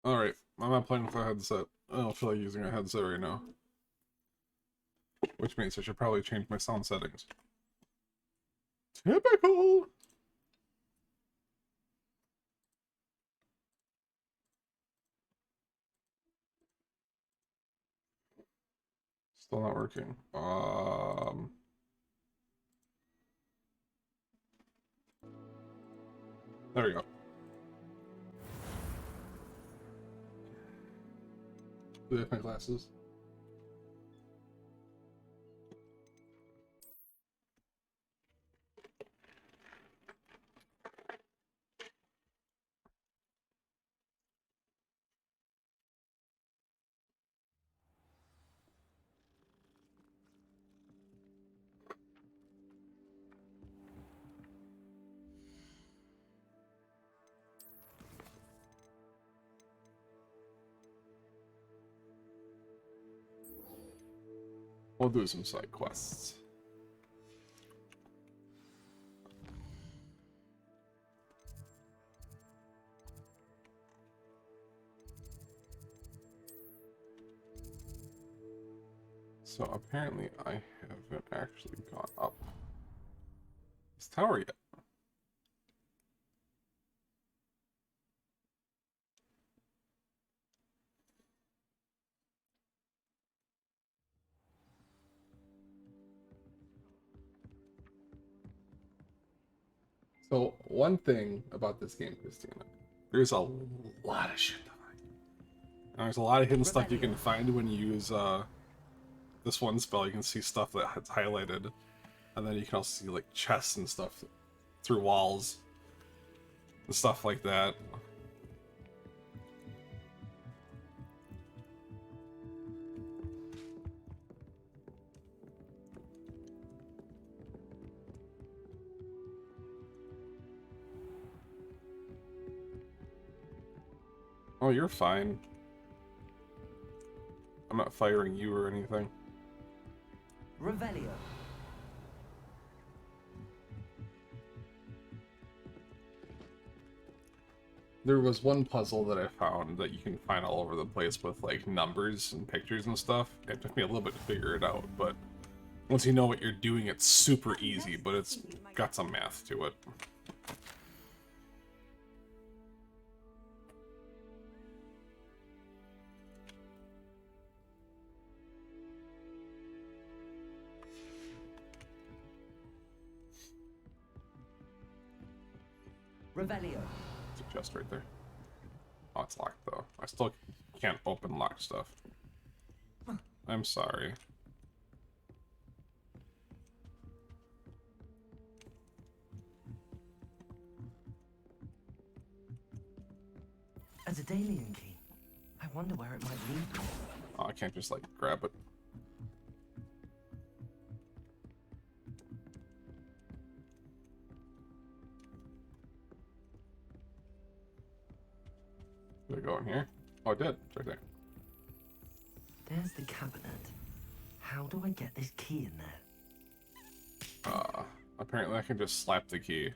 Alright, I'm not playing with a headset. I don't feel like using a headset right now. Which means I should probably change my sound settings. Typical! Still not working. There we go. Do I have my glasses? We'll do some side quests. So apparently I haven't actually gone up this tower yet. So one thing about this game, Christina, there's a lot of shit to find. And there's a lot of hidden stuff you can find when you use this one spell. You can see stuff that's highlighted, and then you can also see like chests and stuff through walls and stuff like that. Oh, you're fine. I'm not firing you or anything. Revelio. There was one puzzle that I found that you can find all over the place with like numbers and pictures and stuff. It took me a little bit to figure it out, but once you know what you're doing, it's super easy, but it's got some math to it. Revelio. It's a chest right there. Oh, it's locked though. I still can't open locked stuff. I'm sorry. A Zedalian key. I wonder where it might lead to. Oh, I can't just like grab it. Did I go in here? Oh, I did. It's right there. There's the cabinet. How do I get this key in there? Apparently I can just slap the key.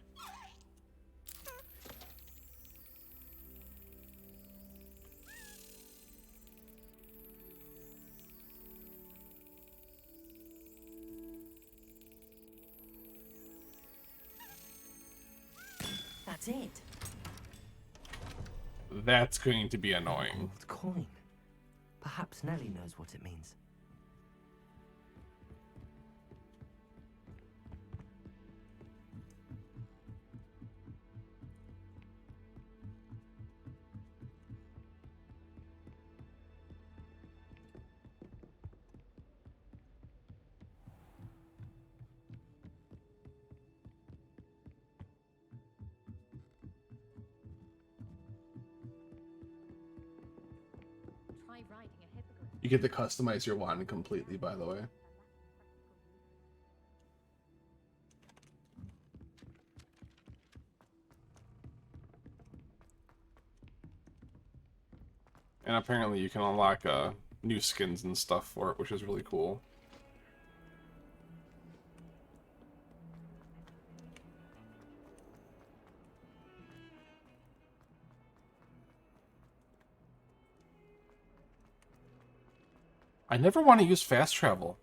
That's it. That's going to be annoying. Gold coin. Perhaps Nellie knows what it means. You get to customize your wand completely, by the way. And apparently you can unlock new skins and stuff for it, which is really cool. I never want to use fast travel.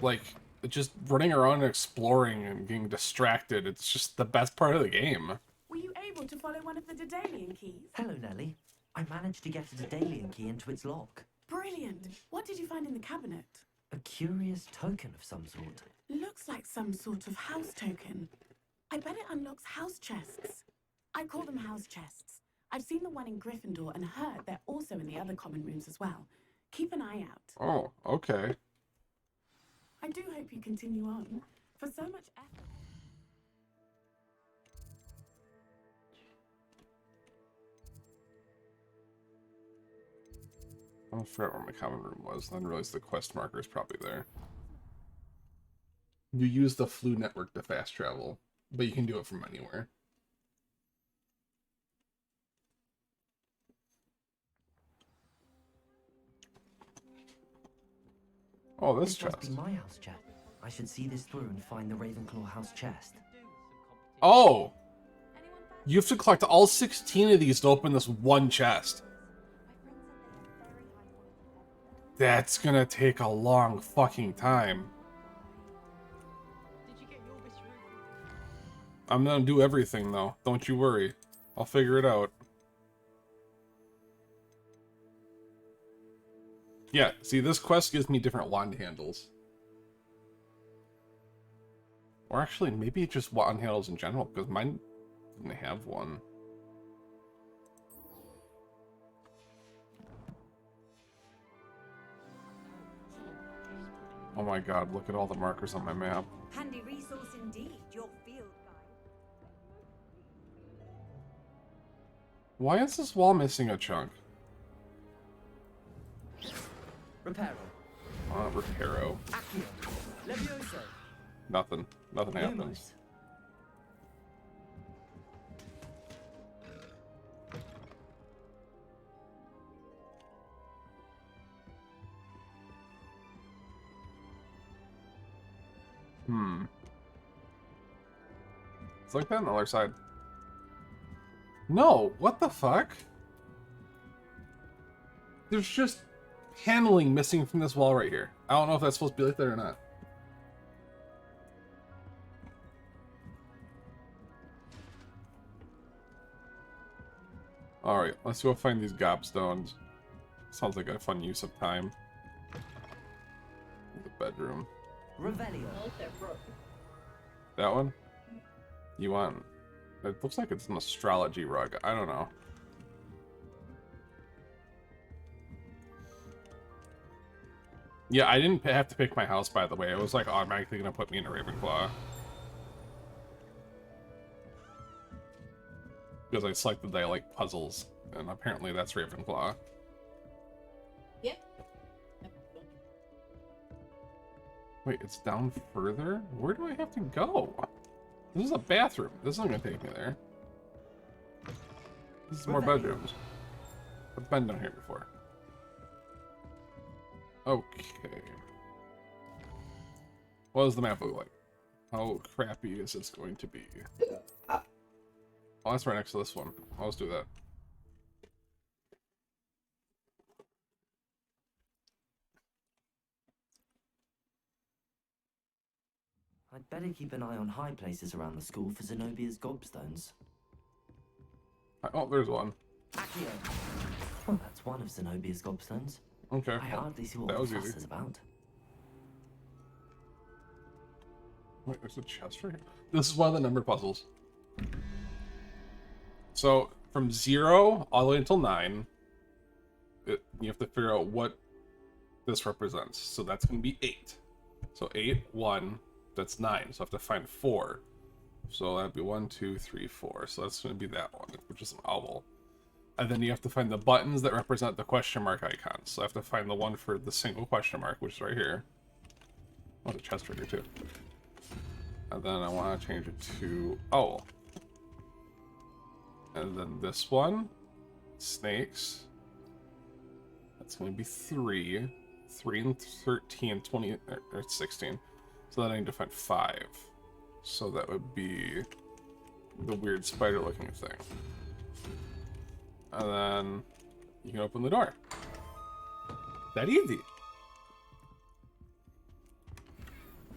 Like, just running around and exploring and getting distracted. It's just the best part of the game. Were you able to follow one of the Daedalian keys? Hello, Nellie. I managed to get a Daedalian key into its lock. Brilliant. What did you find in the cabinet? A curious token of some sort. Looks like some sort of house token. I bet it unlocks house chests. I call them house chests. I've seen the one in Gryffindor and heard they're also in the other common rooms as well. Keep an eye out. Oh, okay. I do hope you continue on. For so much effort. I forgot where my common room was, then realized the quest marker is probably there. You use the Flu network to fast travel, but you can do it from anywhere. Oh, this chest. Must be my house chest. I should see this through and find the Ravenclaw house chest. Oh! You have to collect all 16 of these to open this one chest. That's gonna take a long fucking time. I'm gonna do everything though, don't you worry. I'll figure it out. Yeah, see, this quest gives me different wand handles. Or actually, maybe just wand handles in general, because mine didn't have one. Oh my god, look at all the markers on my map. Handy resource indeed, your field guide. Why is this wall missing a chunk? Reparo. Reparo. Accio. Levioso. Nothing. Nothing happens. Lumos. It's like that on the other side. No, what the fuck? There's just paneling missing from this wall right here. I don't know if that's supposed to be like that or not. Alright, let's go find these gobstones. Sounds like a fun use of time. The bedroom. Revelio. That one? You want... It looks like it's an astrology rug. I don't know. Yeah, I didn't have to pick my house, by the way. It was like automatically going to put me in a Ravenclaw. Because I selected that I like puzzles, and apparently that's Ravenclaw. Yep. Wait, it's down further? Where do I have to go? This is a bathroom. This isn't going to take me there. This is more bedrooms. I've been down here before. Okay. What does the map look like? How crappy is this going to be? Oh, that's right next to this one. Let's do that. I'd better keep an eye on high places around the school for Zenobia's gobstones. Oh, there's one. Accio. Well, that's one of Zenobia's gobstones. Okay. I hardly see what that the was fuss easy. is about. Wait, there's a chest right here. This is one of the number puzzles. So, from 0 all the way until 9, you have to figure out what this represents. So that's going to be 8. So 8, 1, that's 9. So I have to find 4. So that'd be 1, 2, 3, 4. So that's going to be that one, which is an owl. And then you have to find the buttons that represent the question mark icons. So I have to find the one for the single question mark, which is right here. Oh, the chest right here too. And then I want to change it to owl. And then this one, snakes. That's going to be 3. 3 and 13, 20, or 16. So then I need to find 5. So that would be the weird spider looking thing. And then you can open the door. That easy.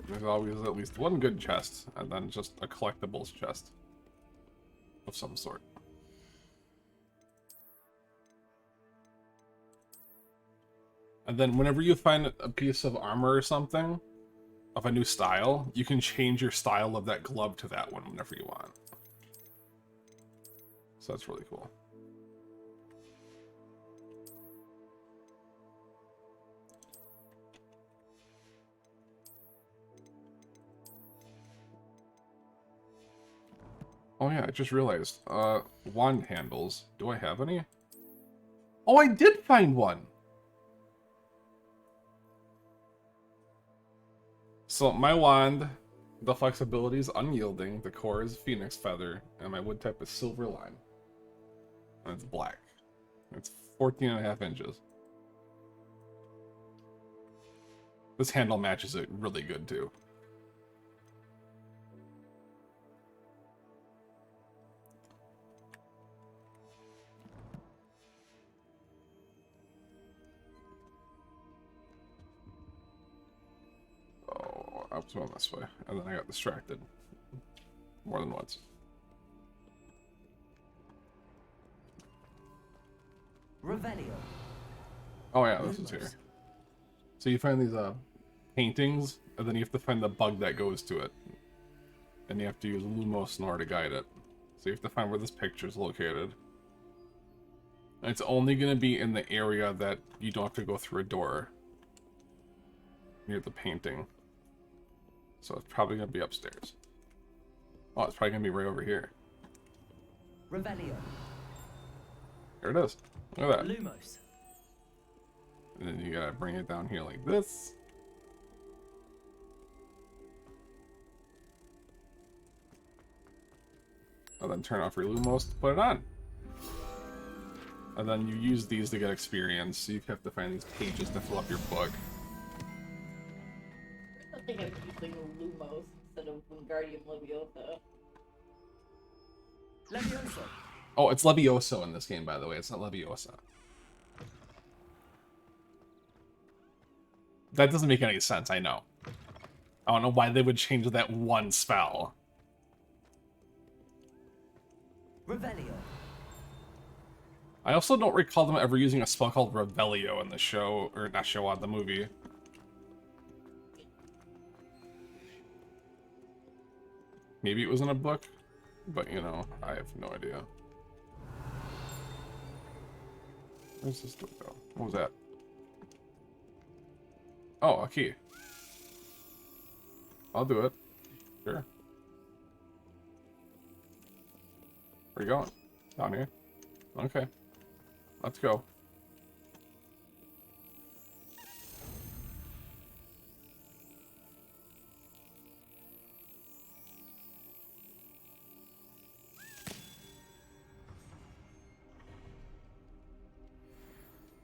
There's always at least one good chest, and then just a collectibles chest of some sort. And then whenever you find a piece of armor or something of a new style, you can change your style of that glove to that one whenever you want. So that's really cool. Oh yeah, I just realized. Wand handles. Do I have any? Oh, I did find one! So my wand, the flexibility is unyielding, the core is phoenix feather, and my wood type is silver lime. And it's black. It's 14.5 inches. This handle matches it really good too. I was going this way, and then I got distracted more than once. Revelio. Oh yeah, this is here. So you find these paintings, and then you have to find the bug that goes to it. And you have to use Lumos in order to guide it. So you have to find where this picture is located. And it's only going to be in the area that you don't have to go through a door. Near the painting. So it's probably going to be upstairs. Oh, it's probably going to be right over here. Revelio. There it is. Look at that. Lumos. And then you gotta bring it down here like this. And then turn off your Lumos to put it on. And then you use these to get experience, so you have to find these pages to fill up your book. I think I'm using Lumos instead of Wingardium Leviosa. Levioso. Oh, it's Levioso in this game, by the way. It's not Leviosa. That doesn't make any sense, I know. I don't know why they would change that one spell. Revelio. I also don't recall them ever using a spell called Revelio in the show, or not show, on the movie. Maybe it was in a book, but you know, I have no idea. Where's this door go? What was that? Oh, a key. I'll do it. Sure. Where you going? Down here? Okay. Let's go.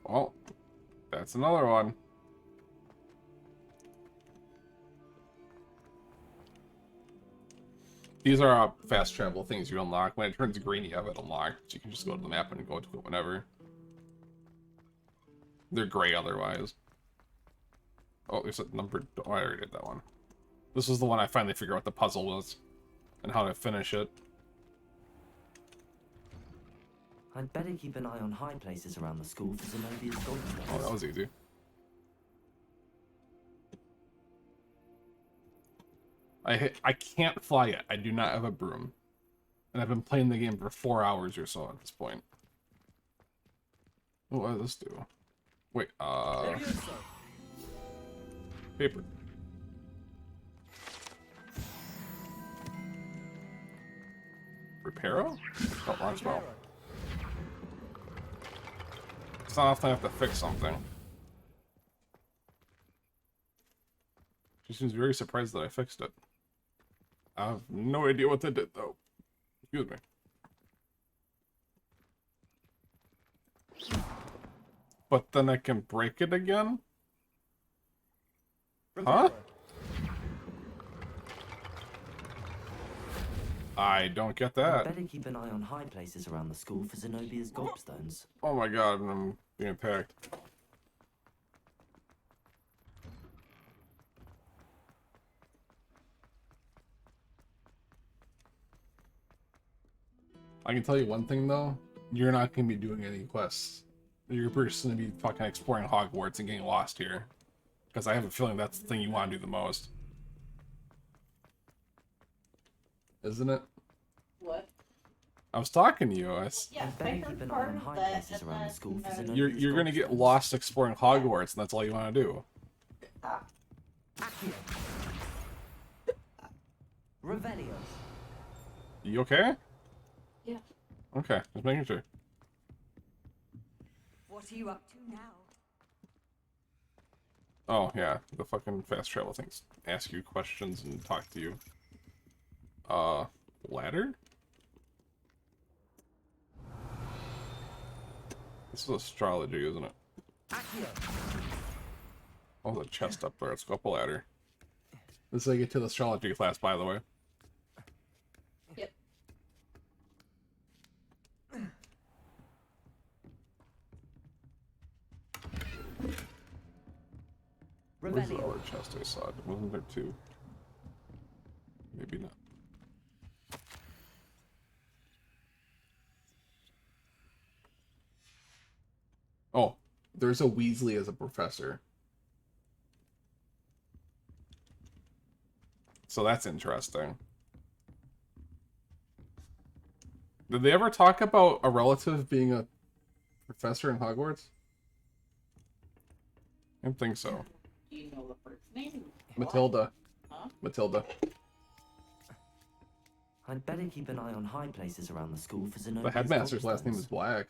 Well, that's another one. These are fast travel things you unlock. When it turns green, you have it unlocked. So you can just go to the map and go to it whenever. They're gray otherwise. Oh, there's a number. Oh, I already did that one. This was the one I finally figured out what the puzzle was and how to finish it. I'd better keep an eye on high places around the school for Zenobia's goldstones. Oh, that was easy. I can't fly yet. I do not have a broom. And I've been playing the game for 4 hours or so at this point. Oh, what does this do? Wait, Levioso. paper. Reparo? Oh, wrong spell. It's not often I have to fix something. She seems very surprised that I fixed it. I have no idea what that did, though. Excuse me. But then I can break it again? Huh? I don't get I'd that. better keep an eye on high places around the school for Zenobia's goldstones. Oh my god, I'm being attacked. I can tell you one thing though, you're not gonna be doing any quests. You're just gonna be fucking exploring Hogwarts and getting lost here. Because I have a feeling that's the thing you want to do the most. Isn't it? What? I was talking to you. Yeah, I'd better I keep heard an eye part on of high that, places and around the then, school for You're gonna get lost exploring Hogwarts, and that's all you want to do. Accio. Revelio. You okay? Yeah. Okay, just making sure. What are you up to now? Oh yeah, the fucking fast travel things ask you questions and talk to you. Ladder? This is astrology, isn't it? Accio. Oh, the chest up there. Let's go up a ladder. This is how you get to the astrology class, by the way. Yep. Where's the Revelio. other chest I saw? Wasn't there two? Maybe not. Oh, there's a Weasley as a professor. So that's interesting. Did they ever talk about a relative being a professor in Hogwarts? I don't think so. Do you know the first name? Matilda. Huh? Matilda. I'd better keep an eye on high places around the school for Zenobia's The headmaster's last name gobstones. is Black.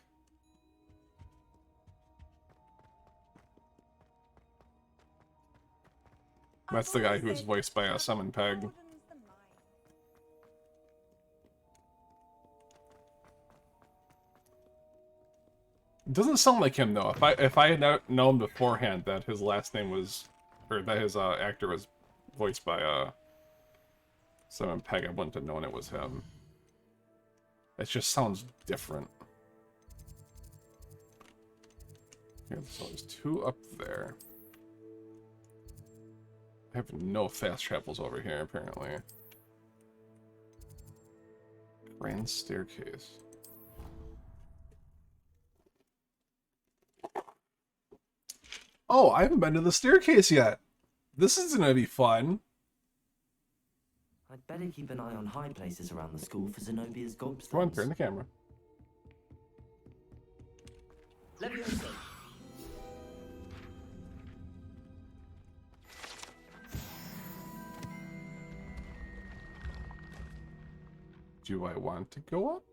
That's the guy who's voiced by Summon Peg. It doesn't sound like him though. If I had known beforehand that his last name was, or that his actor was voiced by Summon Peg, I wouldn't have known it was him. It just sounds different. Here, so there's two up there. I have no fast travels over here, apparently. Grand staircase. Oh, I haven't been to the staircase yet. This is gonna be fun. I'd better keep an eye on high places around the school for Zenobia's gobstones. Come on, turn the camera. Leviosa. Do I want to go up?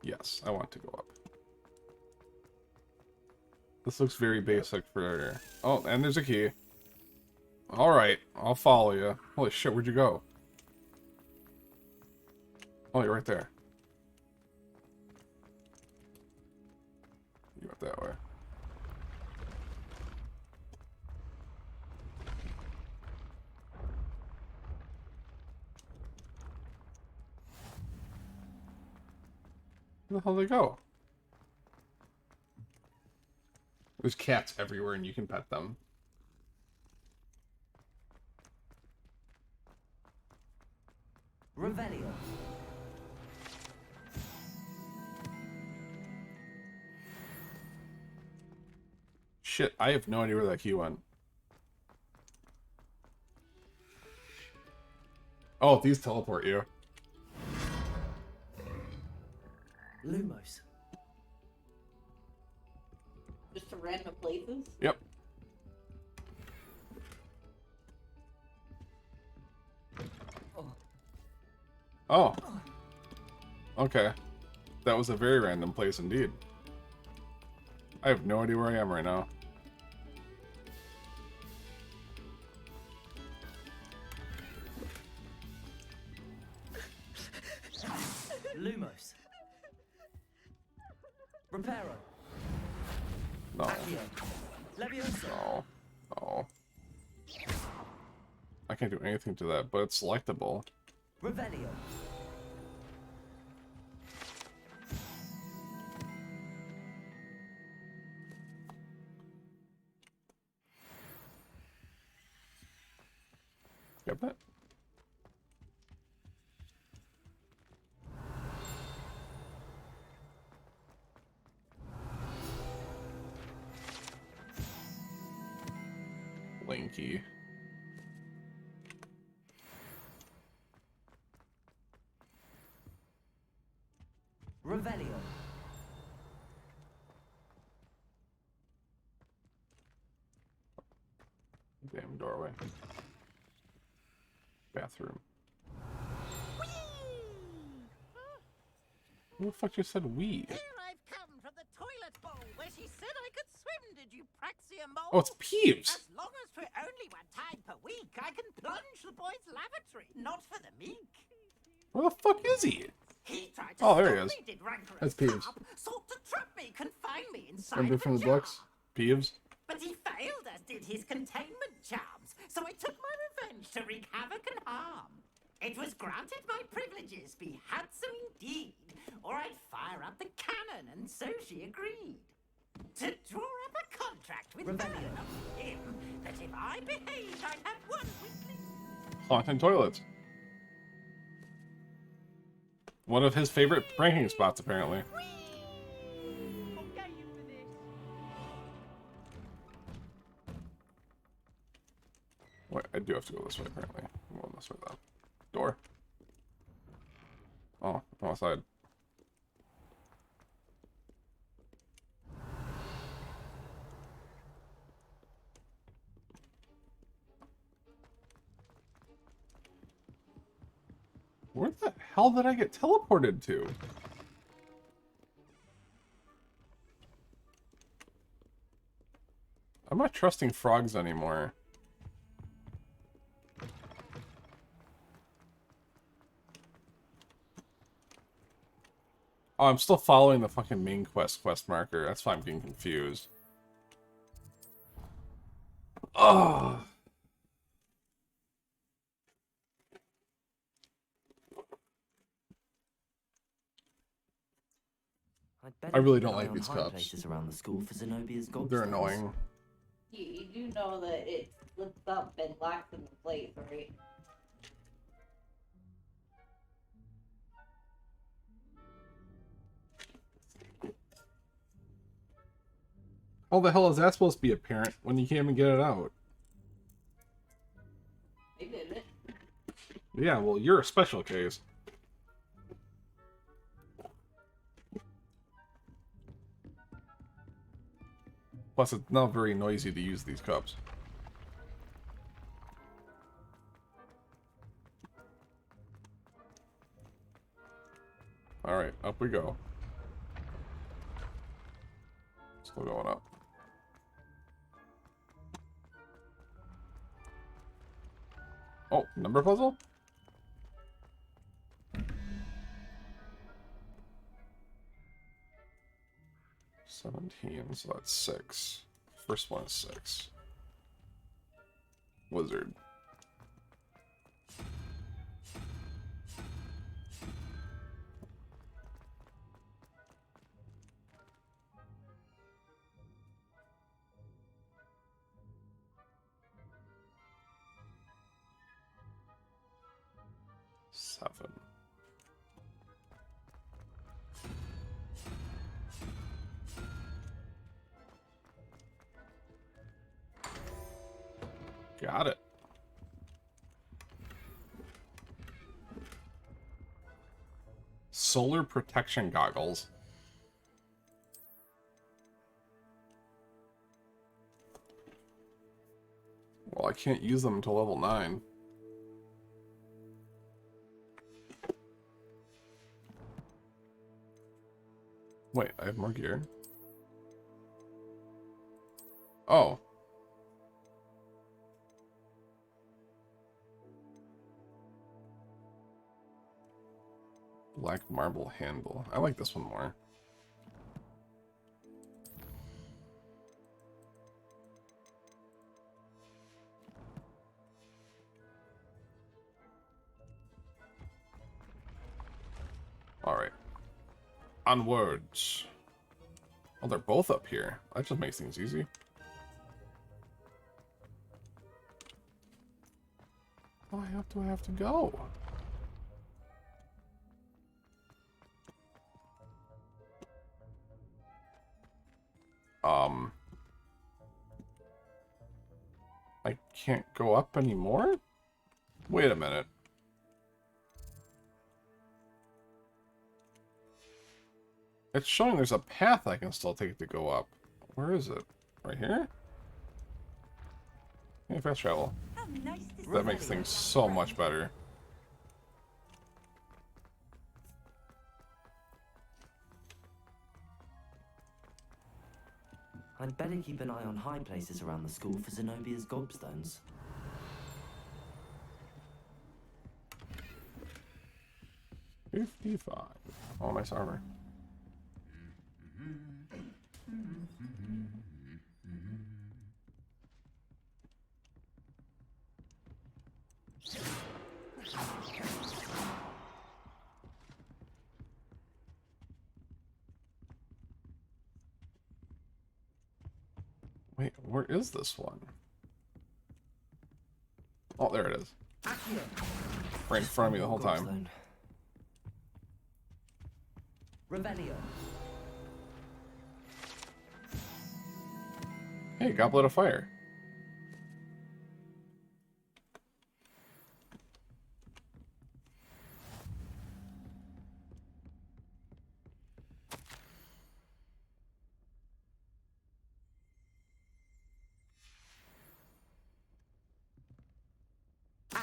Yes, I want to go up. This looks very basic for... Oh, and there's a key. Alright, I'll follow you. Holy shit, where'd you go? Oh, you're right there. You went that way. Where the hell did they go? There's cats everywhere and you can pet them. Revelio. Shit, I have no idea where that key went. Oh, these teleport you. Lumos. Just to random places? Yep. Oh. Okay. That was a very random place indeed. I have no idea where I am right now. Lumos. Reparo. No. Accio. Leviosa. No. No. I can't do anything to that, but it's selectable. Revelio. Got that? fucking key. Revelio. Damn doorway. Bathroom. Who the fuck just said we? Here I've come from the toilet bowl where she said I could swim. Did you praxia mole? Oh, it's Peeves. As long as for only one time per week, I can plunge the boy's lavatory. Not for the meek. Where the fuck is he? He tried to Oh, there he stop is. me, did rancorous That's Peeves. carp, sought to trap me, confine me inside Remember the from the jar. books? Peeves? But he failed, as did his containment charms, so I took my revenge to wreak havoc and harm. It was granted my privileges, be had so indeed, or I'd fire up the cannon, and so she agreed. To draw up a contract with her, Rebellion. not him, that if I behaved, I'd have one weekly. Haunted toilets. One of his favorite pranking spots, apparently. Wait, I do have to go this way, apparently. I'm going this way, though. Door. Oh, wrong side. Where the hell did I get teleported to? I'm not trusting frogs anymore. Oh, I'm still following the fucking main quest marker. That's why I'm getting confused. Oh. I really don't like these cups. Places around the school for Zenobia's gobstones. They're annoying. You do know that it flips up and locks in place, right? How the hell is that supposed to be apparent when you can't even get it out? They did it. Yeah, well, you're a special case. Plus, it's not very noisy to use these cups. Alright, up we go. Still going up. Oh, number puzzle? $17, so that's 6. First one is 6. Wizard. Seven. Got it. Solar protection goggles. Well, I can't use them until level 9. Wait, I have more gear. Oh. Black marble handle. I like this one more. Alright. Onwards. Oh, they're both up here. That just makes things easy. Why do I have to go? I can't go up anymore? Wait a minute. It's showing there's a path I can still take to go up. Where is it? Right here? Yeah, fast travel. How nice to see That makes you, things young so friend. much better. I'd better keep an eye on high places around the school for Zenobia's gobstones. $55. Oh, nice armor. Wait, where is this one? Oh, there it is. Right in front of me the whole time. Revelio. Hey, Goblet of Fire.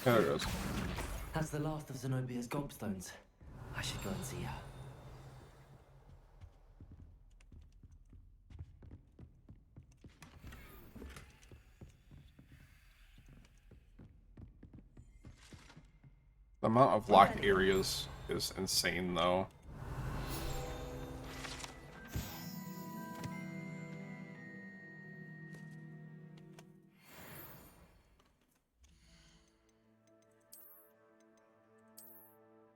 There it is. That's the last of Zenobia's gobstones. I should go and see her. The amount of locked areas is insane, though.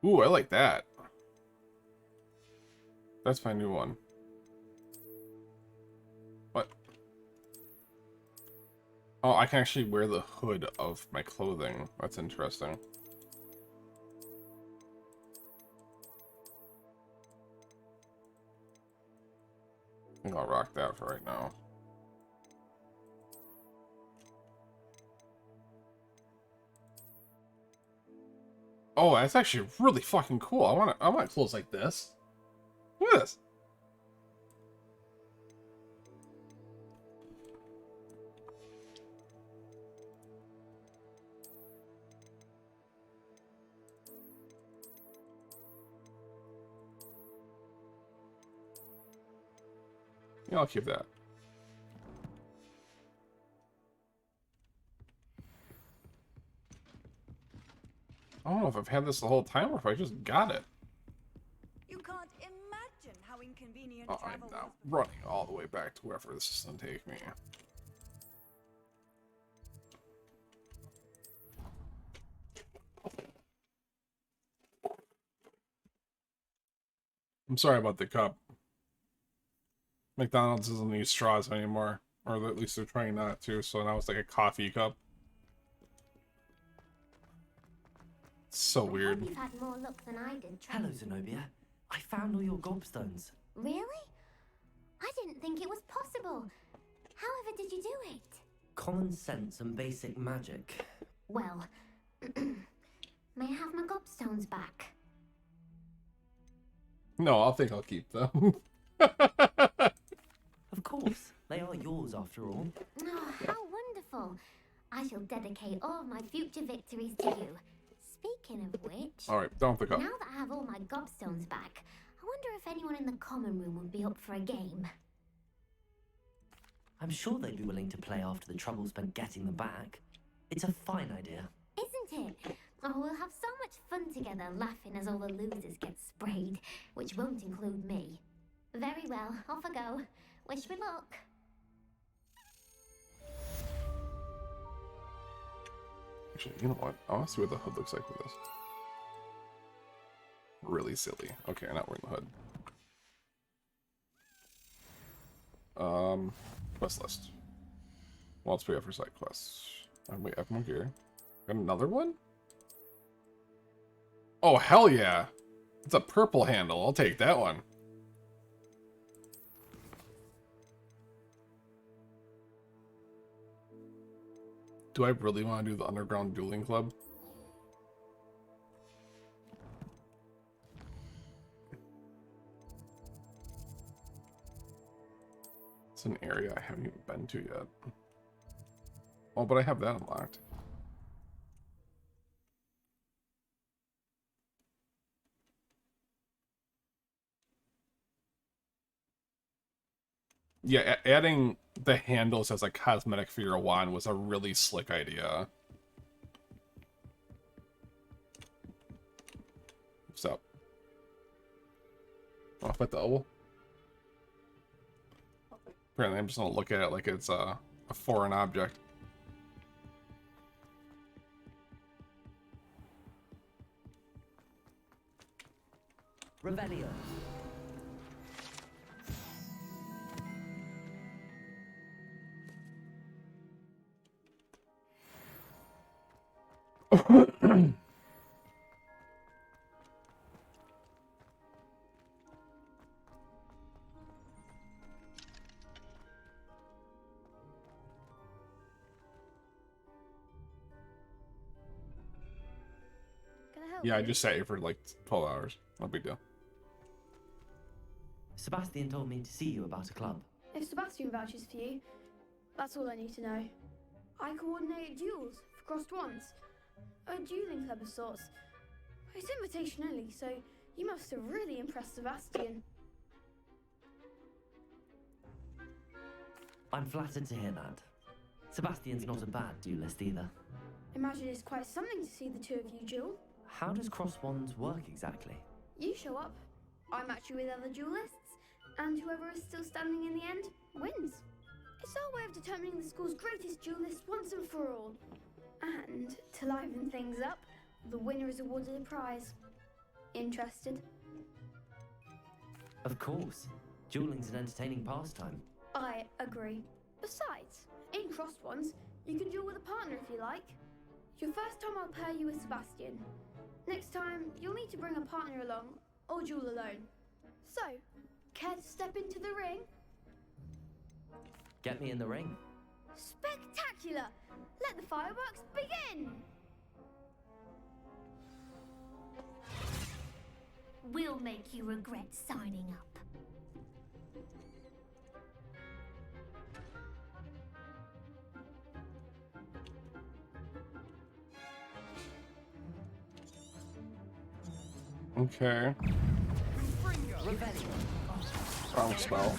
Ooh, I like that. That's my new one. What? Oh, I can actually wear the hood of my clothing. That's interesting. I think I'll rock that for right now. Oh, that's actually really fucking cool. I want clothes like this. Look at this. Yeah, I'll keep that. I don't know if I've had this the whole time or if I just got it. You can't imagine how inconvenient Oh, I'm travel now was. running all the way back to wherever this is going to take me. I'm sorry about the cup. McDonald's doesn't use straws anymore. Or at least they're trying not to, so now it's like a coffee cup. It's so weird. You've had more luck than I did. Hello, Zenobia. I found all your gobstones. Really? I didn't think it was possible. However did you do it? Common sense and basic magic. Well, may I have my gobstones back? No, I'll keep them. Of course, they are yours after all. Oh, how wonderful. I shall dedicate all of my future victories to you. Speaking of which, Alright, down with the cup. now that I have all my gobstones back, I wonder if anyone in the common room would be up for a game. I'm sure they'd be willing to play after the trouble spent getting them back. It's a fine idea. Isn't it? Oh, we'll have so much fun together laughing as all the losers get sprayed, which won't include me. Very well, off I go. Wish me luck. Actually, you know what? I want to see what the hood looks like with this. Really silly. Okay, I'm not wearing the hood. Quest list. Well, let's pay up for side quests. Wait, I have more gear. Got another one? Oh, hell yeah! It's a purple handle. I'll take that one. do I really want to do the underground dueling club? It's an area I haven't even been to yet. Oh, but I have that unlocked. Yeah, adding the handles as a cosmetic for your wand was a really slick idea. What's up? Off at the oval? Apparently I'm just gonna look at it like it's a foreign object. Revelio. Can I help Yeah, I you? just sat here for like 12 hours. No big deal. Sebastian told me to see you about a club. If Sebastian vouches for you, that's all I need to know. I coordinate duels for crossed wands. A dueling club of sorts. It's invitation only, so you must have really impressed Sebastian. I'm flattered to hear that. Sebastian's not a bad duelist either. Imagine it's quite something to see the two of you duel. How does cross wands work exactly? You show up, I match you with other duelists, and whoever is still standing in the end wins. It's our way of determining the school's greatest duelist once and for all. And to liven things up, the winner is awarded a prize. Interested? Of course. Dueling's an entertaining pastime. I agree. Besides, in crossed ones, you can duel with a partner if you like. Your first time I'll pair you with Sebastian. Next time, you'll need to bring a partner along, or duel alone. So, care to step into the ring? Get me in the ring. Spectacular! Let the fireworks begin! We'll make you regret signing up. Okay. Wrong spell.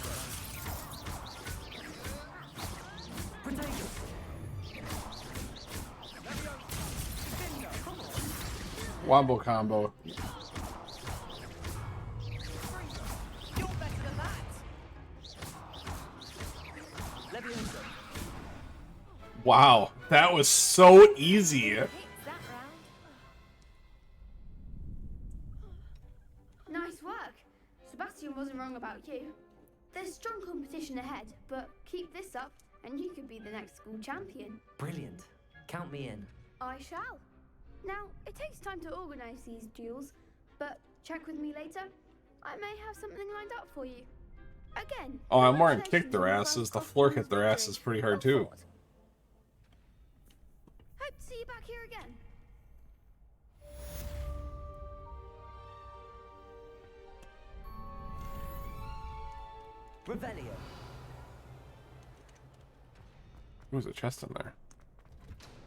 Wombo combo. Wow, that was so easy. Nice work. Sebastian wasn't wrong about you. There's strong competition ahead, but keep this up and you could be the next school champion. Brilliant. Count me in. I shall. Now, it takes time to organise these duels, but check with me later. I may have something lined up for you. Again. Oh, I'm wearing kick congratulations their on your asses. first The cross floor wands hit their victory. asses pretty hard Well too. fought. Hope to see you back here again. Revelio. There's a chest in there.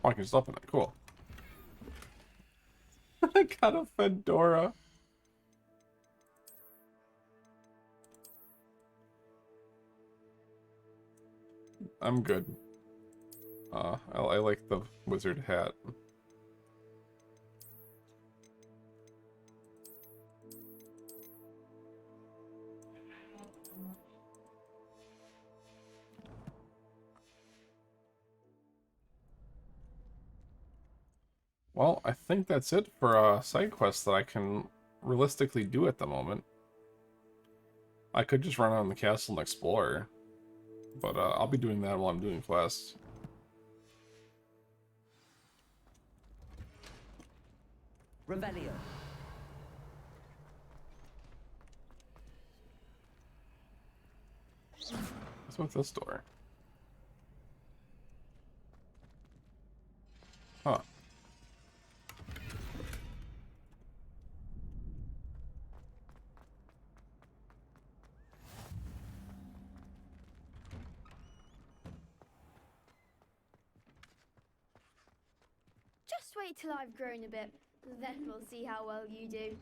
Oh, I can just open it. Cool. I got a fedora. I'm good. I like the wizard hat. Well, I think that's it for side quests that I can realistically do at the moment. I could just run around the castle and explore, but I'll be doing that while I'm doing quests. Revelio. What's with this door? Huh. Just wait till I've grown a bit. Then we'll see how well you do.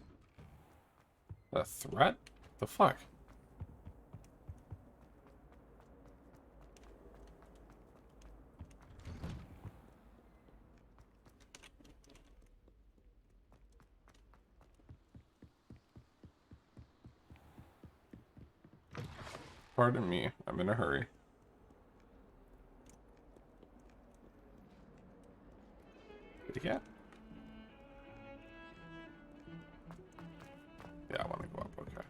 A threat? The fuck? Pardon me, I'm in a hurry. Yeah. Yeah, I want to go up, okay.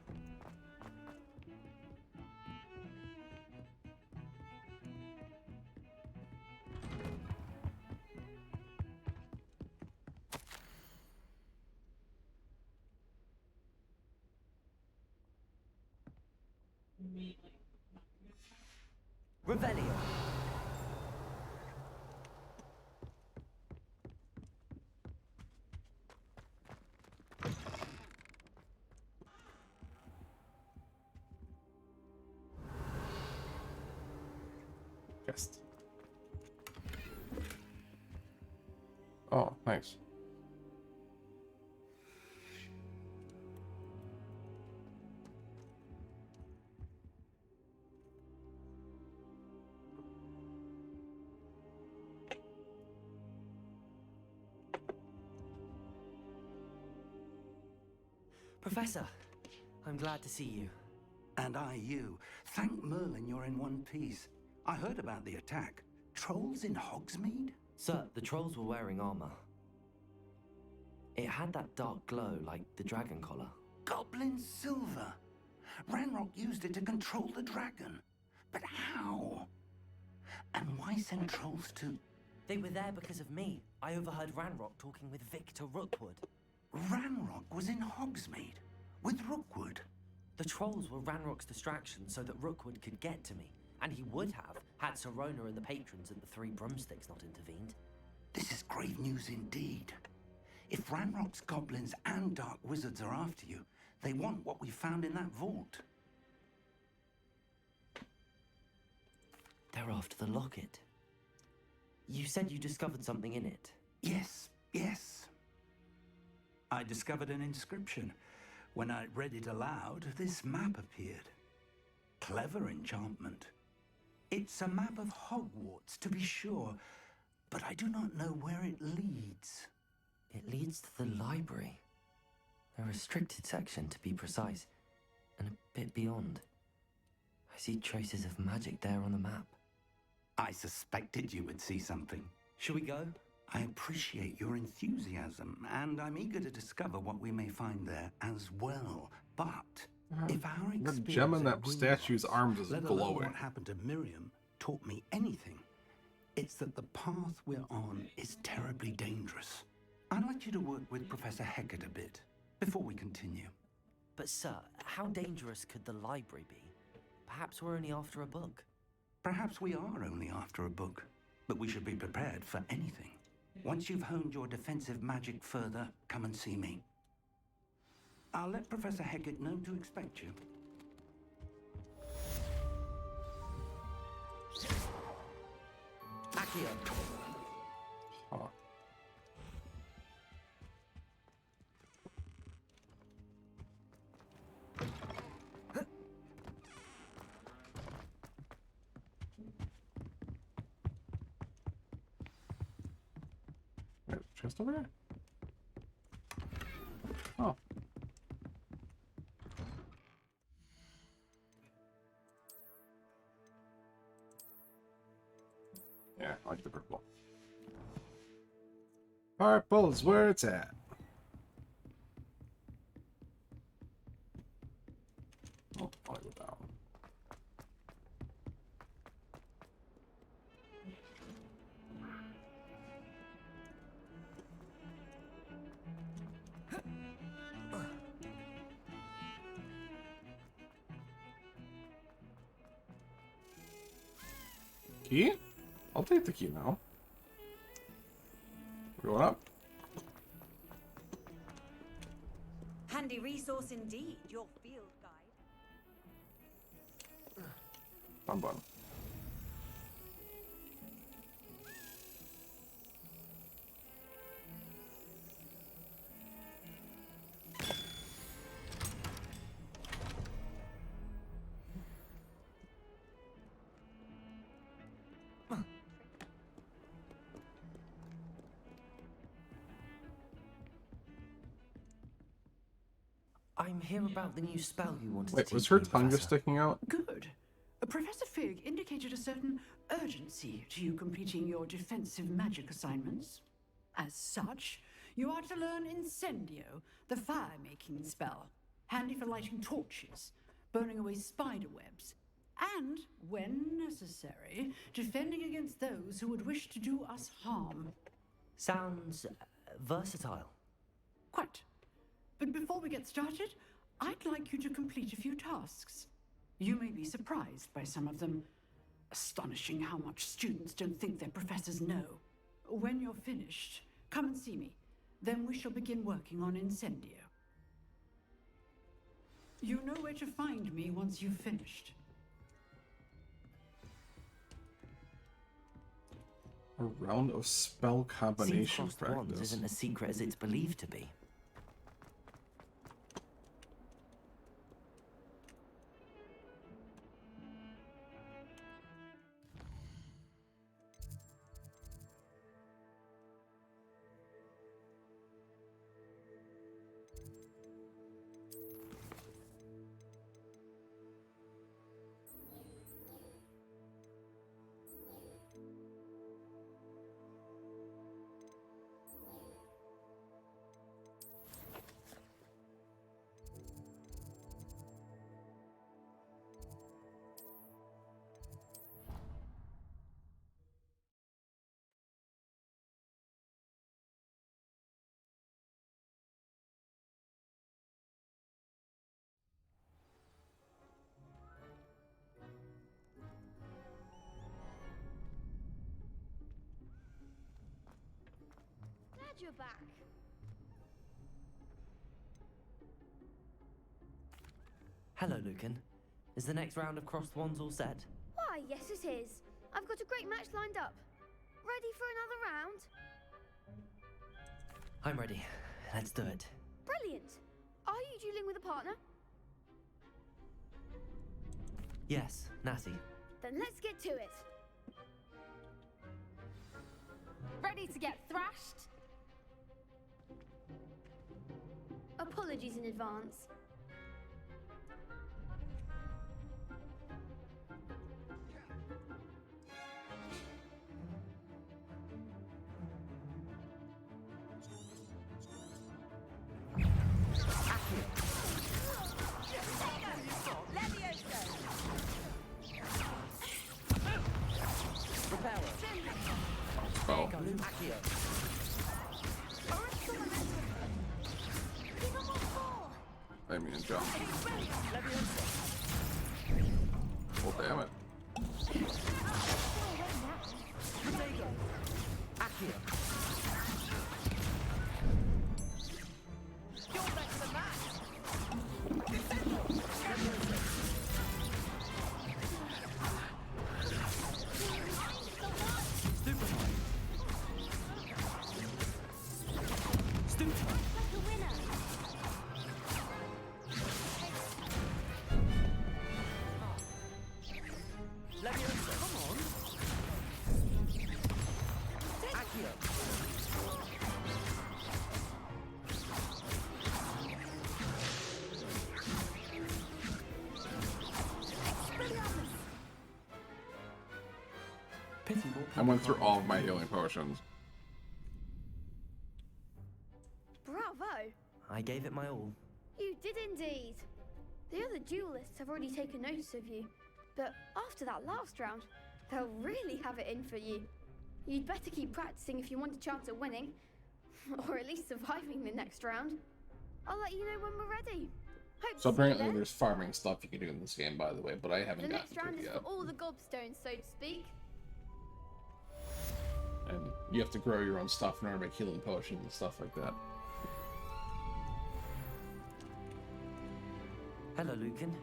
Revelio. Guest. Oh, nice. Professor, I'm glad to see you. And I you. Thank Merlin you're in one piece. I heard about the attack. Trolls in Hogsmeade? Sir, the trolls were wearing armor. It had that dark glow like the dragon collar. Goblin silver. Ranrock used it to control the dragon. But how? And why send trolls to... They were there because of me. I overheard Ranrock talking with Victor Rookwood. Ranrock was in Hogsmeade with Rookwood. The trolls were Ranrock's distraction so that Rookwood could get to me. And he would have, had Serona and the patrons and the three broomsticks not intervened. This is grave news indeed. If Ranrock's goblins and dark wizards are after you, they want what we found in that vault. They're after the locket. You said you discovered something in it. Yes, yes. I discovered an inscription. When I read it aloud, this map appeared. Clever enchantment. It's a map of Hogwarts, to be sure, but I do not know where it leads. It leads to the library. A restricted section, to be precise, and a bit beyond. I see traces of magic there on the map. I suspected you would see something. Shall we go? I appreciate your enthusiasm, and I'm eager to discover what we may find there as well. But if our The experience gem in at that statue's Hogwarts, arms is let alone glowing. what happened to Miriam, taught me anything, it's that the path we're on is terribly dangerous. I'd like you to work with Professor Hecat a bit before we continue. But sir, how dangerous could the library be? Perhaps we're only after a book. Perhaps we are only after a book, but we should be prepared for anything. Once you've honed your defensive magic further, come and see me. I'll let Professor Hecat know to expect you. Accio. Huh. Wait, chest over there? Oh. Yeah, I like the purple. Purple's where it's at. Oh, I'll go down. Key? I'll take the key now. Going up. Handy resource indeed, your field guide. Bum bum. I'm here about the new spell you wanted to Wait, teach was her me, tongue just Professor. sticking out? Good. Professor Fig indicated a certain urgency to you completing your defensive magic assignments. As such, you are to learn Incendio, the fire-making spell, handy for lighting torches, burning away spider webs, and, when necessary, defending against those who would wish to do us harm. Sounds versatile. Quite. But before we get started, I'd like you to complete a few tasks. You may be surprised by some of them. Astonishing how much students don't think their professors know. When you're finished, come and see me. Then we shall begin working on Incendio. You know where to find me once you've finished. A round of spell Seeing combination crossed wands practice. isn't as secret as it's believed to be. Glad you're back. Hello, Lucan. Is the next round of crossed wands all set? Why, yes it is. I've got a great match lined up. Ready for another round? I'm ready. Let's do it. Brilliant. Are you dueling with a partner? Yes, Natty. Then let's get to it. Ready to get thrashed? Apologies in advance. Spell. Accio. I mean, jump. Oh, damn it. Accio. I went through all of my healing potions. Bravo! I gave it my all. You did indeed. The other duelists have already taken notice of you, but after that last round, they'll really have it in for you. You'd better keep practicing if you want a chance at winning, or at least surviving the next round. I'll let you know when we're ready. Hope So to see you apparently then. there's farming stuff you can do in this game, by the way, but I haven't The gotten next to round it is yet. for all the gobstones, so to speak. And you have to grow your own stuff in order to make healing potions and stuff like that. Hello, Lucan.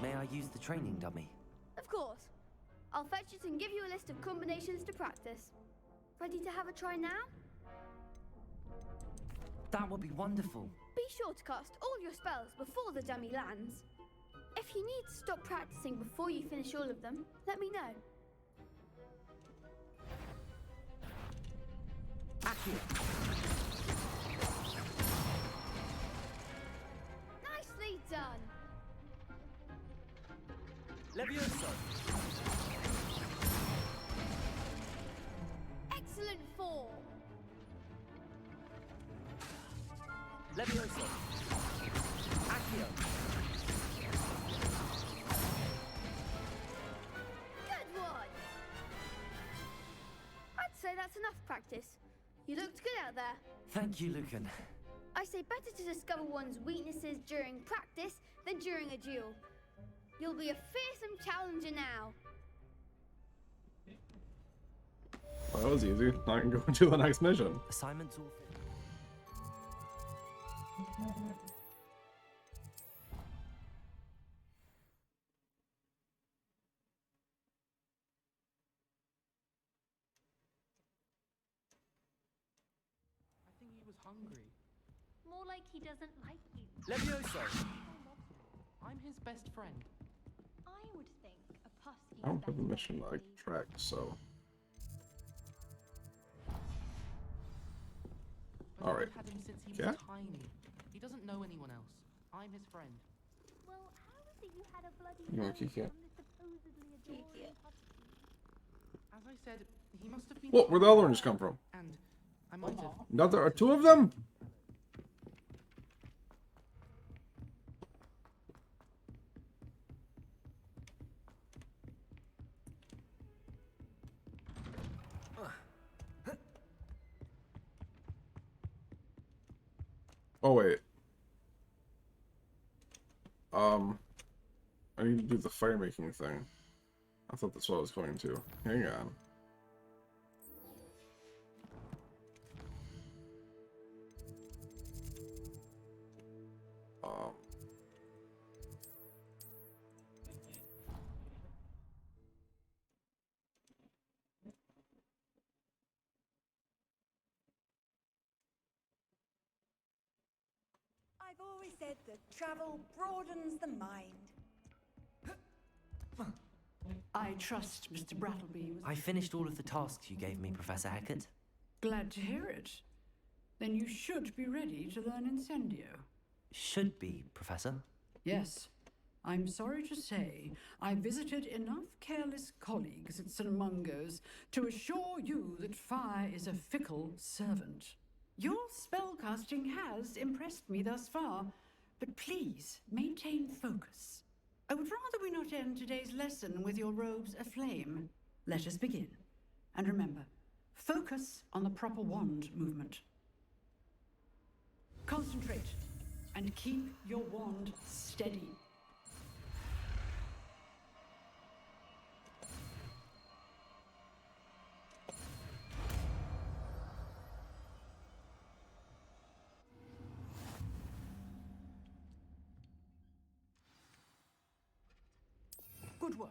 May I use the training dummy? Of course. I'll fetch it and give you a list of combinations to practice. Ready to have a try now? That would be wonderful. Be sure to cast all your spells before the dummy lands. If you need to stop practicing before you finish all of them, let me know. Accio. Nicely done. Levioso. Excellent form. Levioso. Accio. Good one. I'd say that's enough practice. You looked good out there. Thank you, Lucan. I say better to discover one's weaknesses during practice than during a duel. You'll be a fearsome challenger now. Well, that was easy. Now I can go into the next mission. Assignments all finished. I think he was hungry. More like he doesn't like you. Levioso. I'm his best friend. I would think a pusky. I don't have a mission that I can track, so. But Alright. I've had him since he Yeah? was tiny. He doesn't know anyone else. I'm his friend. Well, how is it you had a bloody You want nose Kiki? from this supposedly adorable husky? As I said, he must have been. What? Where'd the other ones come from? And I might have. Now there are two of them? Oh wait. I need to do the fire making thing. I thought that's what I was going to. Hang on. I've always said that travel broadens the mind. I trust Mr. Brattleby was... I finished all of the tasks you gave me, Professor Hecat. Glad to hear it. Then you should be ready to learn Incendio. Should be, Professor. Yes. I'm sorry to say, I visited enough careless colleagues at St. Mungo's to assure you that fire is a fickle servant. Your spellcasting has impressed me thus far, but please maintain focus. I would rather we not end today's lesson with your robes aflame. Let us begin. And remember, focus on the proper wand movement. Concentrate and keep your wand steady. Good work.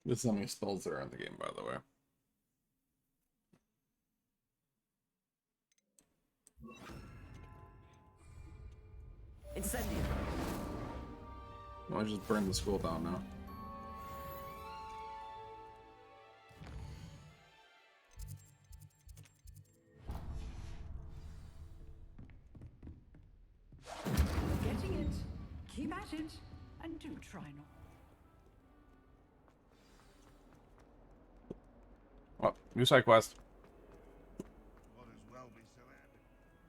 This is how many spells there are in the game, by the way. Incendio. I'll just burn the school down now. Getting it. Keep at it. And do try not. Oh, new side quest.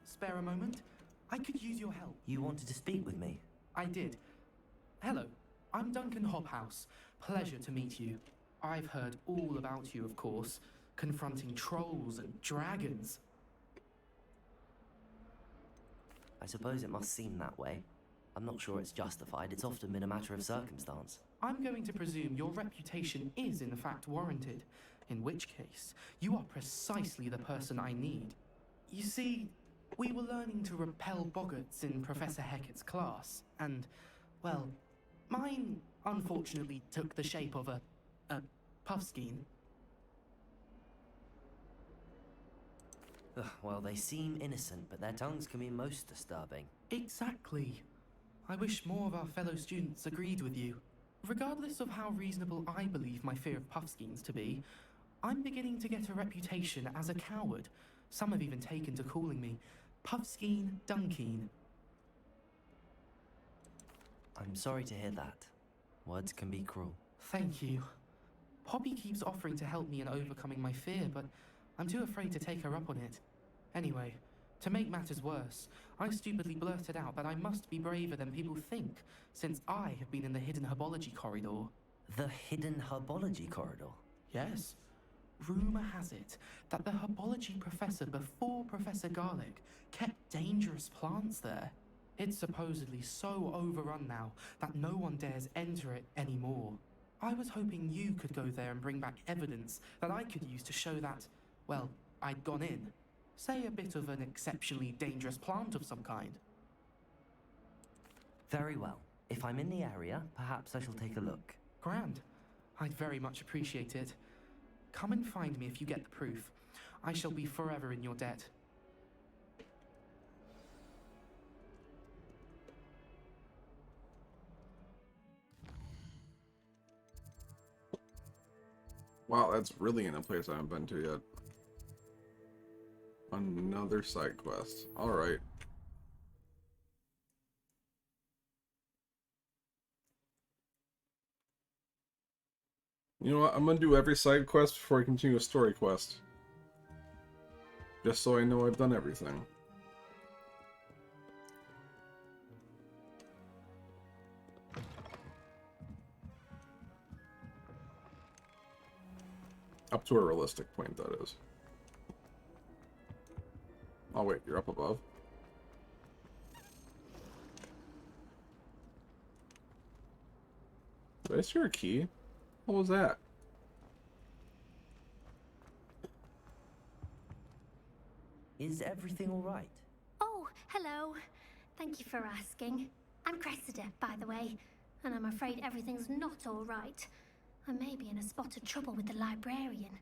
Spare a moment? I could use your help. You wanted to speak with me? I did. Hello, I'm Duncan Hobhouse. Pleasure to meet you. I've heard all about you, of course, confronting trolls and dragons. I suppose it must seem that way. I'm not sure it's justified. It's often been a matter of circumstance. I'm going to presume your reputation is in fact warranted. in which case, you are precisely the person I need. You see, we were learning to repel boggarts in Professor Hecat's class, and, well, mine unfortunately took the shape of a puffskein. Ugh, well, they seem innocent, but their tongues can be most disturbing. Exactly. I wish more of our fellow students agreed with you. Regardless of how reasonable I believe my fear of puffskeins to be, I'm beginning to get a reputation as a coward. Some have even taken to calling me Puffskein Dunkeen. I'm sorry to hear that. Words can be cruel. Thank you. Poppy keeps offering to help me in overcoming my fear, but I'm too afraid to take her up on it. Anyway, to make matters worse, I stupidly blurted out that I must be braver than people think, since I have been in the hidden herbology corridor. The hidden herbology corridor? Yes. Rumour has it that the herbology professor before Professor Garlic kept dangerous plants there. It's supposedly so overrun now that no one dares enter it anymore. I was hoping you could go there and bring back evidence that I could use to show that, well, I'd gone in. Say a bit of an exceptionally dangerous plant of some kind. Very well. If I'm in the area, perhaps I shall take a look. Grand. I'd very much appreciate it. Come and find me if you get the proof. I shall be forever in your debt. Wow, that's really in a place I haven't been to yet. Another side quest. Alright. You know what? I'm gonna do every side quest before I continue a story quest. Just so I know I've done everything. Up to a realistic point, that is. Oh wait, you're up above? Did I hear a key? What was that? Is everything alright? Oh, hello. Thank you for asking. I'm Cressida, by the way, and I'm afraid everything's not all right. I may be in a spot of trouble with the librarian.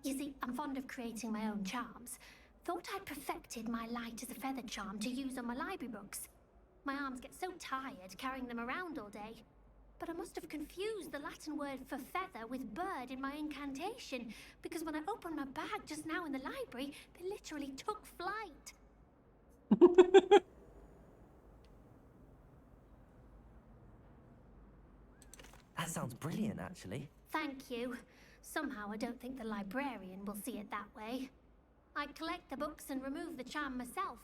You see, I'm fond of creating my own charms. Thought I'd perfected my light as a feather charm to use on my library books. My arms get so tired carrying them around all day. But I must have confused the Latin word for feather with bird in my incantation, because when I opened my bag just now in the library, they literally took flight. That sounds brilliant, actually. Thank you. Somehow I don't think the librarian will see it that way. I collect the books and remove the charm myself,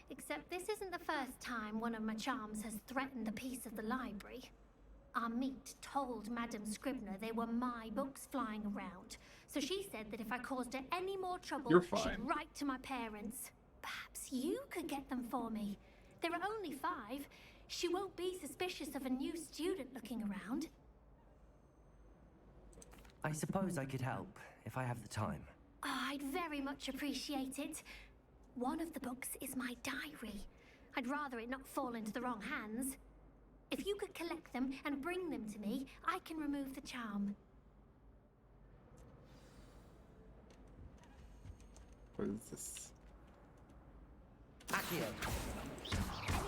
except this isn't the first time one of my charms has threatened a piece of the library. Our meet told Madame Scribner they were my books flying around, so she said that if I caused her any more trouble, she'd write to my parents. Perhaps you could get them for me. There are only 5. She won't be suspicious of a new student looking around. I suppose I could help, if I have the time. Oh, I'd very much appreciate it. One of the books is my diary. I'd rather it not fall into the wrong hands. If you could collect them and bring them to me, I can remove the charm. What is this? Accio.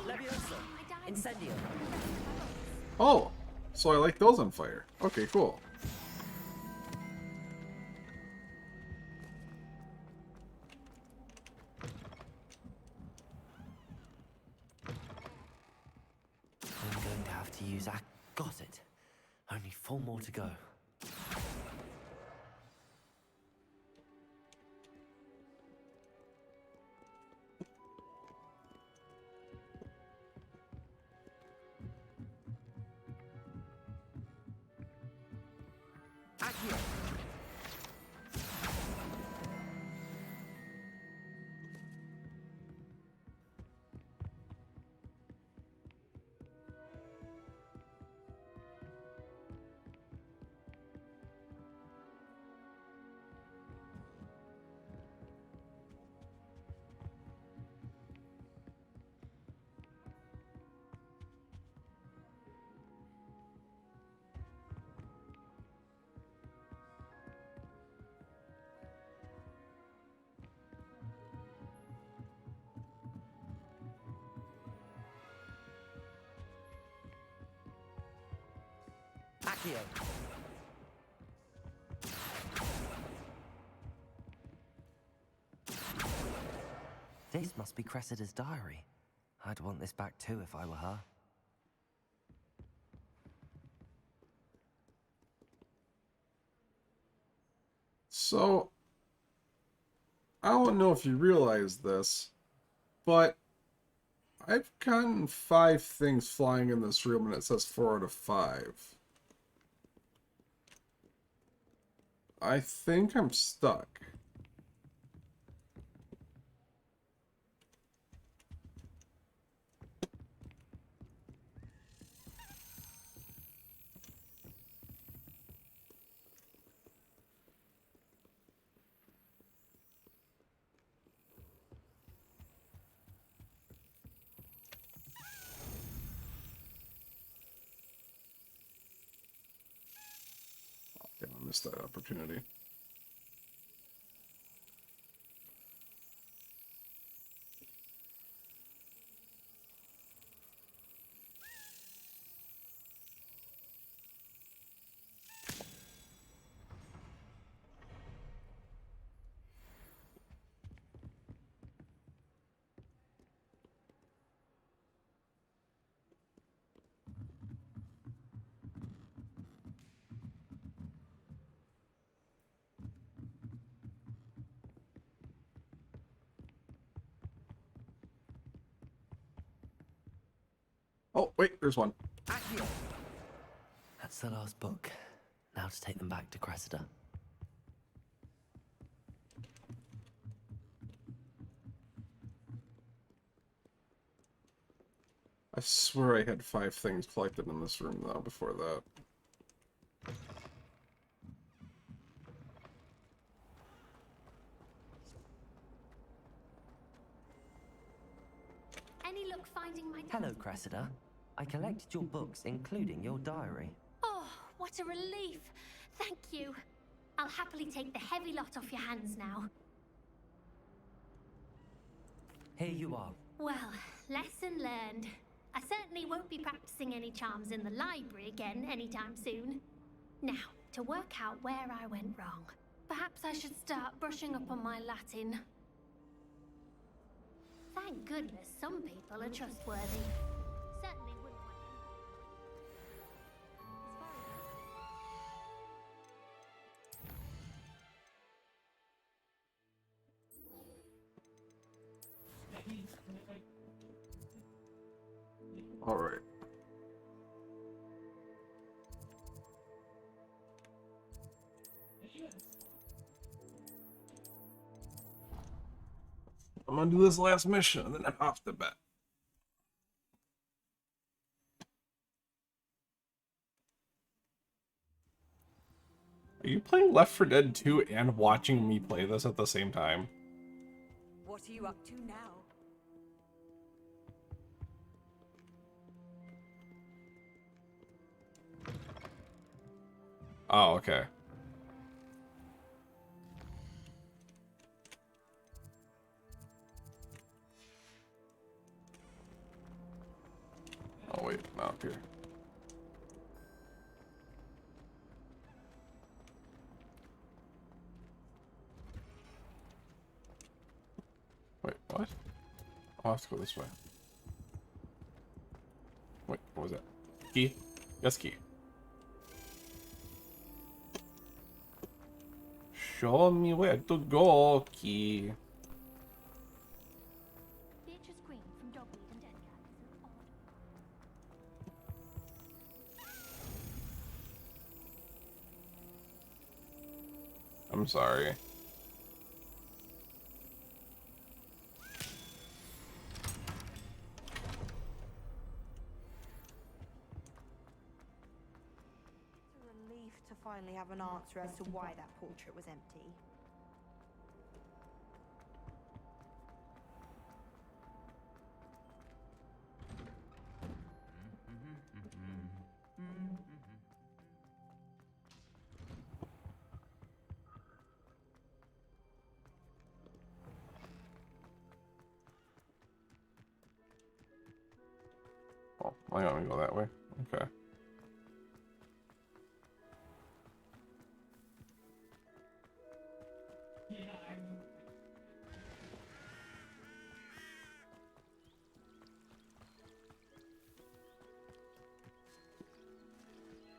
Leviosa. Incendio. Oh! So I like those on fire. Okay, cool. I'm going to have to use got it. Only 4 more to go. Accio. Accio. This must be Cressida's diary. I'd want this back too if I were her. So, I don't know if you realize this, but I've gotten 5 things flying in this room and it says 4 out of 5. I think I'm stuck. Damn, I missed that opportunity. Oh, wait, there's one. Accio. That's the last book. Now to take them back to Cressida. I swear I had 5 things collected in this room, though, before that. Any luck finding my... Hello, Cressida. I collected your books, including your diary. Oh, what a relief. Thank you. I'll happily take the heavy lot off your hands now. Here you are. Well, lesson learned. I certainly won't be practicing any charms in the library again anytime soon. Now, to work out where I went wrong. Perhaps I should start brushing up on my Latin. Thank goodness some people are trustworthy. Certainly wouldn't want Alright. I'm gonna do this last mission and then I'm off to bed. Are you playing Left 4 Dead 2 and watching me play this at the same time? What are you up to now? Oh, okay. Oh wait, not up here. Wait, what? I'll have to go this way. Wait, what was that? Key? Yes, key. Show me where to go, key. Beatrice Green from Dogweed and Edgar is an odd... I'm sorry. It's a relief to finally have an answer as to why that portrait was empty. Oh, I gotta go that way. Okay.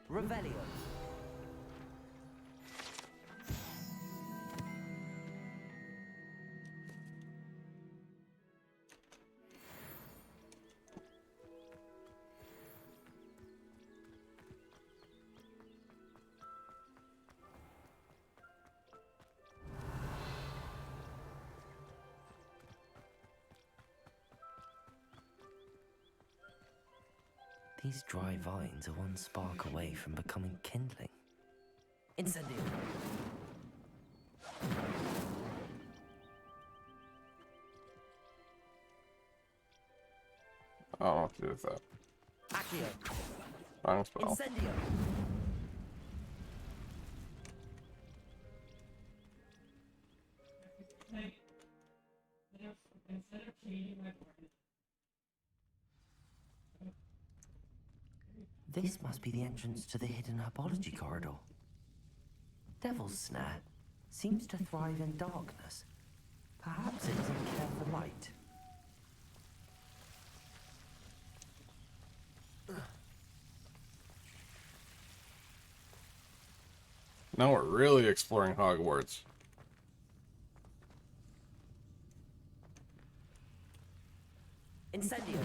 Revelio. These dry vines are one spark away from becoming kindling. Incendio. I don't know what to do with that. Accio. Wrong spell. Incendio. This must be the entrance to the hidden herbology corridor. Devil's Snare seems to thrive in darkness. Perhaps it doesn't care for light. Now we're really exploring Hogwarts. Incendio.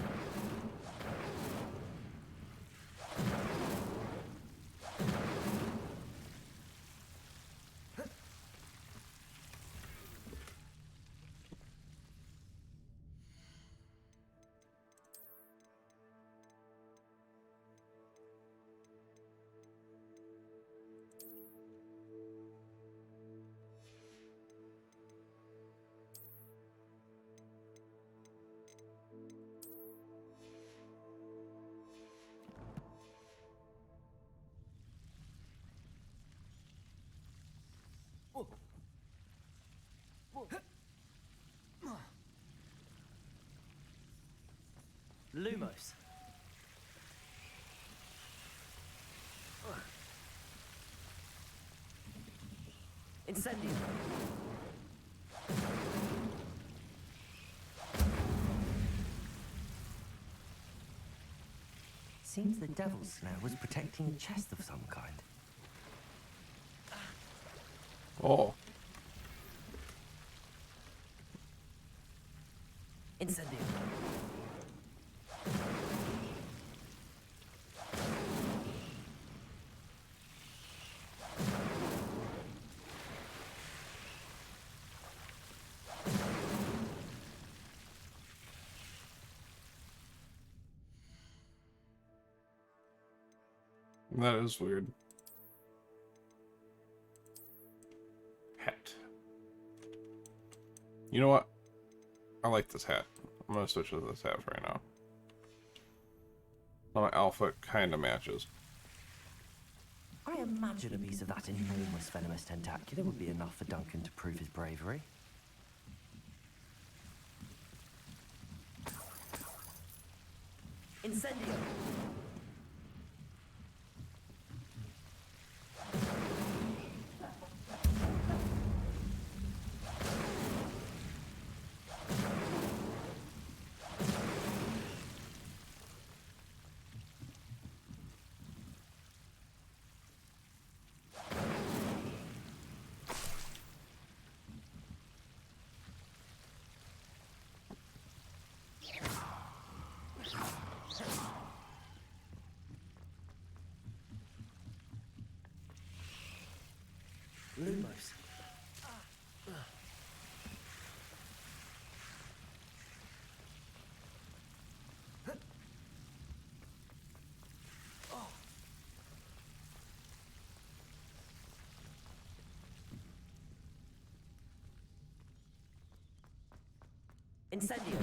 Lumos. Incendio. Seems the Devil's Snare was protecting a chest of some kind. Oh. Incendio. That is weird. Hat. You know what? I like this hat. I'm gonna switch to this hat right now. My outfit kind of matches. I imagine a piece of that enormous venomous tentacular would be enough for Duncan to prove his bravery. Incendio. Lumos. Incendio.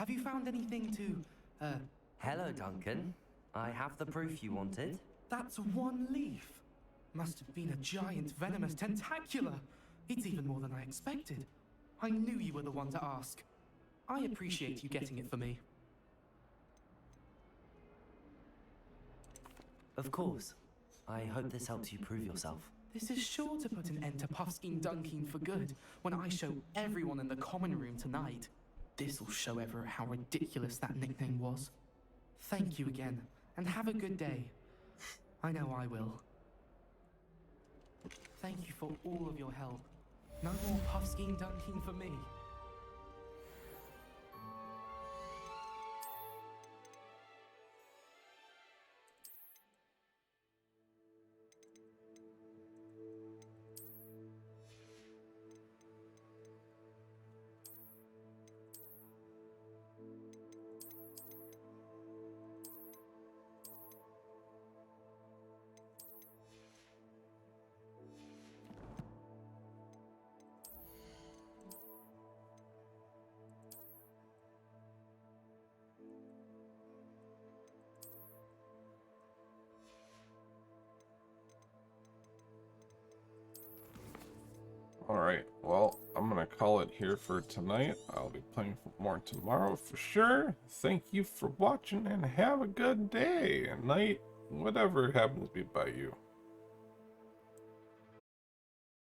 Have you found anything to, Hello, Duncan. I have the proof you wanted. That's one leaf. Must have been a giant venomous tentacula. It's even more than I expected. I knew you were the one to ask. I appreciate you getting it for me. Of course. I hope this helps you prove yourself. This is sure to put an end to Puffskein Dunking for good when I show everyone in the common room tonight. This'll show Everett how ridiculous that nickname was. Thank you again, and have a good day. I know I will. Thank you for all of your help. No more Puffskein Dunking for me. Alright, well, I'm gonna call it here for tonight. I'll be playing more tomorrow for sure. Thank you for watching and have a good day, night, whatever happens to be by you.